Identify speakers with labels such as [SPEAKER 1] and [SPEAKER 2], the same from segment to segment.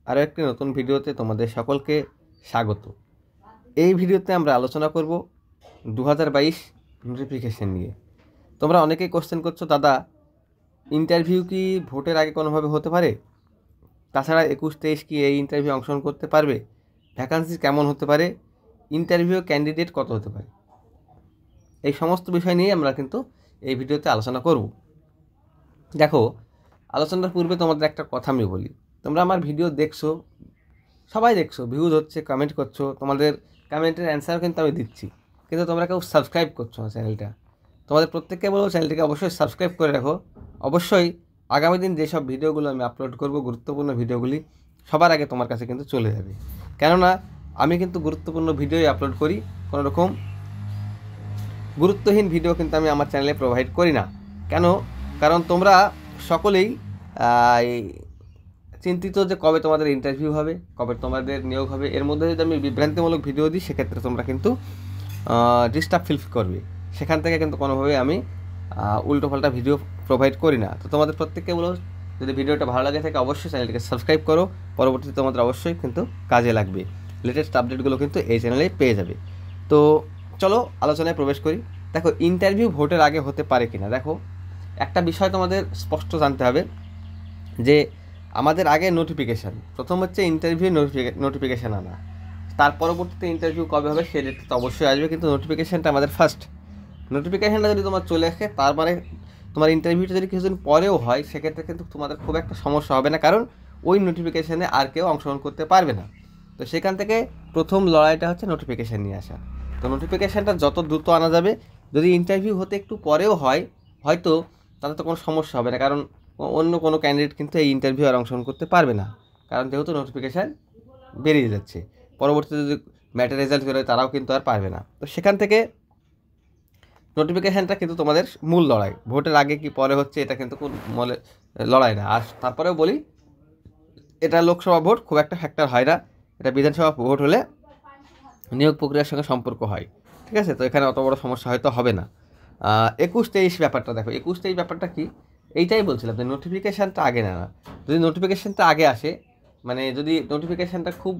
[SPEAKER 1] আরও একটি নতুন ভিডিওতে তোমাদের সকলকে স্বাগত। এই ভিডিওতে আমরা আলোচনা করব 2022 নোটিফিকেশন নিয়ে। তোমরা অনেকেই কোশ্চেন করছো, দাদা ইন্টারভিউ কি ভোটের আগে কোনোভাবে হতে পারে? তাছাড়া 21-23 কি এই ইন্টারভিউ অংশগ্রহণ করতে পারবে? ভ্যাকান্সি কেমন হতে পারে? ইন্টারভিউ ক্যান্ডিডেট কত হতে পারে? এই সমস্ত বিষয় নিয়ে আমরা কিন্তু এই ভিডিওতে আলোচনা করব। দেখো, আলোচনার পূর্বে তোমাদের একটা কথা আমি বলি। তোমরা আমার ভিডিও দেখছো, সবাই দেখছো, ভিউজ হচ্ছে, কমেন্ট করছো, তোমাদের কমেন্টের অ্যান্সার কিন্তু আমি দিচ্ছি, কিন্তু তোমরা কেউ সাবস্ক্রাইব করছো না চ্যানেলটা। তোমাদের প্রত্যেককে বলবো চ্যানেলটিকে অবশ্যই সাবস্ক্রাইব করে রাখো। অবশ্যই আগামী দিন যেসব ভিডিওগুলো আমি আপলোড করব, গুরুত্বপূর্ণ ভিডিওগুলি সবার আগে তোমার কাছে কিন্তু চলে যাবে। কেননা আমি কিন্তু গুরুত্বপূর্ণ ভিডিওই আপলোড করি, কোনো রকম গুরুত্বহীন ভিডিও কিন্তু আমি আমার চ্যানেলে প্রোভাইড করি না। কেন? কারণ তোমরা সকলেই চিন্তিত যে কবে তোমাদের ইন্টারভিউ হবে, কবে তোমাদের নিয়োগ হবে। এর মধ্যে যদি আমি বিভ্রান্তিমূলক ভিডিও দিই, সেক্ষেত্রে তোমরা কিন্তু ডিস্টার্ব ফিল করবে। সেখান থেকে কিন্তু কোনোভাবে আমি উল্টোপাল্টা ভিডিও প্রোভাইড করি না। তো তোমাদের প্রত্যেককে বলো, যদি ভিডিওটা ভালো লাগে থাকে অবশ্যই চ্যানেলটিকে সাবস্ক্রাইব করো। পরবর্তীতে তোমাদের অবশ্যই কিন্তু কাজে লাগবে। লেটেস্ট আপডেটগুলো কিন্তু এই চ্যানেলেই পেয়ে যাবে। তো চলো আলোচনায় প্রবেশ করি। দেখো, ইন্টারভিউ ভোটের আগে হতে পারে কিনা। দেখো, একটা বিষয় তোমাদের স্পষ্ট জানতে হবে যে আমাদের আগে নোটিফিকেশান, প্রথম হচ্ছে ইন্টারভিউ নোটিফিকেশান আনা, তার পরবর্তীতে ইন্টারভিউ কবে হবে সে ডেট তো অবশ্যই আসবে, কিন্তু নোটিফিকেশানটা আমাদের ফার্স্ট। নোটিফিকেশানটা যদি তোমার চলে আসে, তার মানে তোমার ইন্টারভিউটা যদি কিছুদিন পরেও হয়, সেক্ষেত্রে কিন্তু তোমাদের খুব একটা সমস্যা হবে না, কারণ ওই নোটিফিকেশানে আর কেউ অংশগ্রহণ করতে পারবে না। তো সেখান থেকে প্রথম লড়াইটা হচ্ছে নোটিফিকেশান নিয়ে আসা। তো নোটিফিকেশানটা যত দ্রুত আনা যাবে, যদি ইন্টারভিউ হতে একটু পরেও হয় হয়তো, তাতে তো কোনো সমস্যা হবে না, কারণ অন্য কোনো ক্যান্ডিডেট কিন্তু এই ইন্টারভিউ আর অংশগ্রহণ করতে পারবে না, কারণ যেহেতু নোটিফিকেশান বেরিয়ে যাচ্ছে। পরবর্তীতে যদি ম্যাটের রেজাল্ট করে, তারাও কিন্তু আর পারবে না। তো সেখান থেকে নোটিফিকেশানটা কিন্তু তোমাদের মূল লড়াই। ভোটের আগে কি পরে হচ্ছে এটা কিন্তু কোন লড়াই না। আর তারপরেও বলি, এটা লোকসভা ভোট খুব একটা ফ্যাক্টর হয় না, এটা বিধানসভা ভোট হলে নিয়োগ প্রক্রিয়ার সঙ্গে সম্পর্ক হয়। ঠিক আছে, তো এখানে অত বড় সমস্যা হয়তো হবে না। 21-23 ব্যাপারটা দেখো, 21-23 ব্যাপারটা কি, এইটাই বলছিলাম যে নোটিফিকেশানটা আগে না। যদি নোটিফিকেশানটা আগে আসে, মানে যদি নোটিফিকেশানটা খুব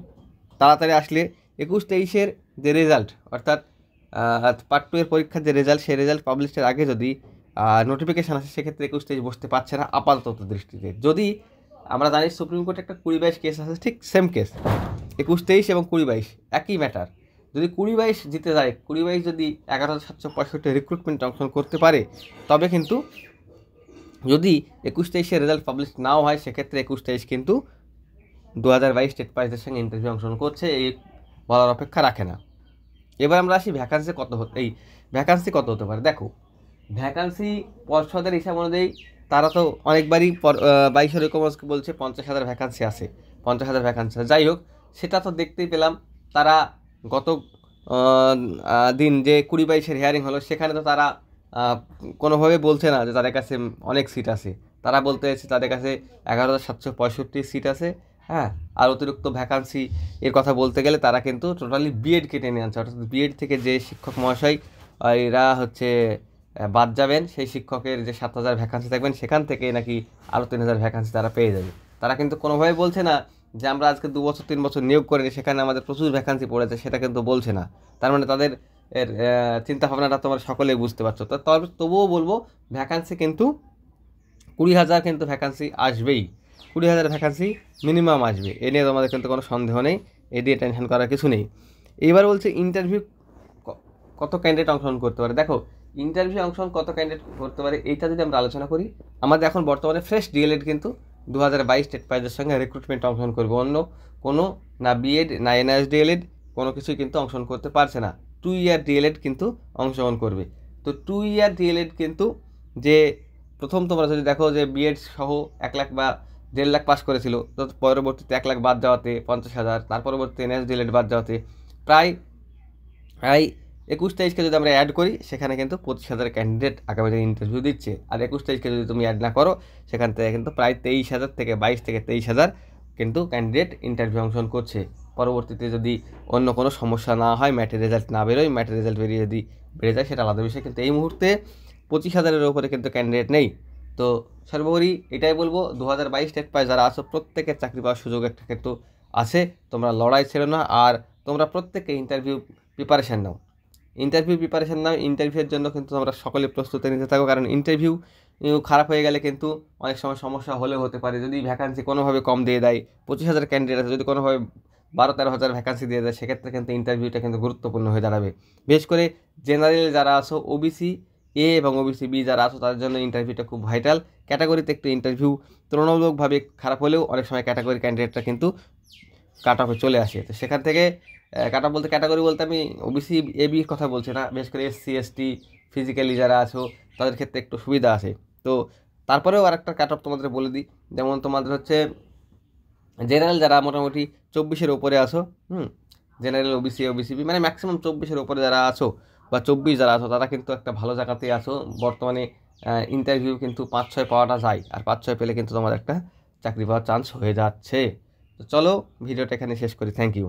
[SPEAKER 1] তাড়াতাড়ি আসলে 21-23 যে রেজাল্ট, অর্থাৎ পার্ট 2 এর পরীক্ষার যে রেজাল্ট, সেই রেজাল্ট পাবলিশের আগে যদি নোটিফিকেশান আসে, সেক্ষেত্রে 21-23 বসতে পারছে না আপাতত দৃষ্টিতে। যদি আমরা জানি সুপ্রিম কোর্টে একটা 20-22 কেস আছে, ঠিক সেম কেস 21-23 এবং 20-22 একই ম্যাটার। যদি 20-22 জিতে যায়, 20-22 যদি 11,765 রিক্রুটমেন্ট অংশগ্রহণ করতে পারে, তবে কিন্তু যদি 21-23 রেজাল্ট পাবলিশ নাও হয়, সেক্ষেত্রে 21-23 কিন্তু 2022 স্টেট প্রাইজের সঙ্গে ইন্টারভিউ অংশগ্রহণ করছে, এই বলার অপেক্ষা রাখে না। এবার আমরা আসি ভ্যাকান্সি কত হতে পারে। দেখো, ভ্যাকান্সি পর্ষদের হিসাব অনুযায়ী তারা তো অনেকবারই 22 এরকম বলছে 50,000 ভ্যাকান্সি আছে, 50,000 ভ্যাকান্সি আছে। যাই হোক, সেটা তো দেখতেই পেলাম। তারা গত দিন যে 20-22 হিয়ারিং হলো, সেখানে তো তারা কোনোভাবে বলছে না যে তাদের কাছে অনেক সিট আছে। তারা বলতে চাইছে তাদের কাছে 11,765 সিট আছে। হ্যাঁ, আর অতিরিক্ত ভ্যাকান্সি এর কথা বলতে গেলে তারা কিন্তু টোটালি বিএডকে টেনে আনছে, অর্থাৎ বিএড থেকে যে শিক্ষক মহাশয় এরা হচ্ছে বাদ যাবেন, সেই শিক্ষকের যে 7,000 ভ্যাকান্সি থাকবেন, সেখান থেকে নাকি আরও 3,000 ভ্যাকান্সি তারা পেয়ে যাবে। তারা কিন্তু কোনোভাবে বলছে না যে আমরা আজকে 2 বছর 3 বছর নিয়োগ করিনি, সেখানে আমাদের প্রচুর ভ্যাকান্সি পড়েছে, সেটা কিন্তু বলছে না। তার মানে তাদের চিন্তাভাবনাটা তোমরা সকলেই বুঝতে পারছো। তো তবুও বলবো, ভ্যাকান্সি কিন্তু 20,000 কিন্তু ভ্যাকান্সি আসবেই, 20,000 ভ্যাকান্সি মিনিমাম আসবে। এ নিয়ে তোমাদের কিন্তু কোনো সন্দেহ নেই, এ দিয়ে টেনশন করার কিছু নেই। এইবার বলছে ইন্টারভিউ কত ক্যান্ডিডেট অংশগ্রহণ করতে পারে। দেখো, ইন্টারভিউ অংশগ্রহণ কত ক্যান্ডিডেট করতে পারে, এইটা যদি আমরা আলোচনা করি, আমাদের এখন বর্তমানে ফ্রেশ ডিএলএড কিন্তু 2022 স্টেট প্রাইজের সঙ্গে রিক্রুটমেন্ট অংশগ্রহণ করবে। অন্য কোনো না বিএড না এনআইএস ডিএলএড কোনো কিছুই কিন্তু অংশগ্রহণ করতে পারছে না। 2 ইয়ার ডিএলএড কিন্তু অংশগ্রহণ করবে। তো 2 ইয়ার ডিএলএড কিন্তু, যে প্রথম তোমরা যদি দেখো যে বিএড সহ 1 লাখ বা 1.5 লাখ পাস করেছিল, তো পরবর্তীতে 1 লাখ বাদ যাওয়াতে 50,000, তার পরবর্তীতে এনএস ডিএলএড বাদ যাওয়াতে প্রায় 21-23কে যদি আমরা অ্যাড করি, সেখানে কিন্তু 25,000 ক্যান্ডিডেট আগামী দিনে ইন্টারভিউ দিচ্ছে। আর 21-23কে যদি তুমি অ্যাড না করো, সেখান থেকে কিন্তু প্রায় 23,000 থেকে 22 থেকে 23,000 কিন্তু ক্যান্ডিডেট ইন্টারভিউ অংশগ্রহণ করছে। পরবর্তীতে যদি অন্য কোনো সমস্যা না হয়, ম্যাটের রেজাল্ট না বেরোয়, ম্যাটের রেজাল্ট বেরিয়ে যদি বেড়ে যায়, সেটা আলাদা বিষয়, কিন্তু এই মুহূর্তে 25,000-এর উপরে কিন্তু ক্যান্ডিডেট নেই। তো সর্বোপরি এটাই বলবো 2022 টেট পাস যারা আছো প্রত্যেকের চাকরি পাওয়ার সুযোগ একটা কিন্তু আছে, তোমরা লড়াই ছেড়ো না, আর তোমরা প্রত্যেকে ইন্টারভিউ প্রিপারেশান নাও, ইন্টারভিউয়ের জন্য কিন্তু তোমরা সকলে প্রস্তুতি নিতে থাকো, কারণ ইন্টারভিউ খারাপ হয়ে গেলে কিন্তু অনেক সময় সমস্যা হলেও হতে পারে। যদি ভ্যাকান্সি কোনোভাবে কম দিয়ে দেয়, 25,000 ক্যান্ডিডেট আছে, যদি কোনোভাবে 12-13 হাজার ভ্যাকান্সি দিয়ে দেয়, সেক্ষেত্রে কিন্তু ইন্টারভিউটা কিন্তু গুরুত্বপূর্ণ হয়ে দাঁড়াবে। বিশেষ করে জেনারেল যারা আছো, ওবিসি এ এবং ওবিসি বি যারা আছো, তাদের জন্য ইন্টারভিউটা খুব ভাইটাল। ক্যাটাগরিতে একটু ইন্টারভিউ তুলনামূলকভাবে খারাপ হলেও অনেক সময় ক্যাটাগরি ক্যান্ডিডেটটা কিন্তু কাট অফে চলে আসে। তো সেখান থেকে ক্যাটাগরি বলতে আমি ওবিসি এ বি কথা বলছি না, বিশেষ করে এসসি এসটি ফিজিক্যালি যারা আছো তাদের ক্ষেত্রে একটু সুবিধা আছে। তো তারপরেও আরেকটা কাট অফ তোমাদের বলে দিই, যেমন তোমাদের হচ্ছে জেনারেল যারা মোটামুটি 24-এর উপরে আছো, জেনারেল ওবিসি বি মানে ম্যাক্সিমাম 24-এর উপরে যারা আছো বা 24 যারা আছো, তারা কিন্তু একটা ভালো জায়গাতেই আছো বর্তমানে। ইন্টারভিউ কিন্তু 5-6 পাওয়াটা যায়, আর 5-6 পেলে কিন্তু তোমার একটা চাকরি পাওয়ার চান্স হয়ে যাচ্ছে। তো চলো ভিডিওটা এখানে শেষ করি, থ্যাংক ইউ।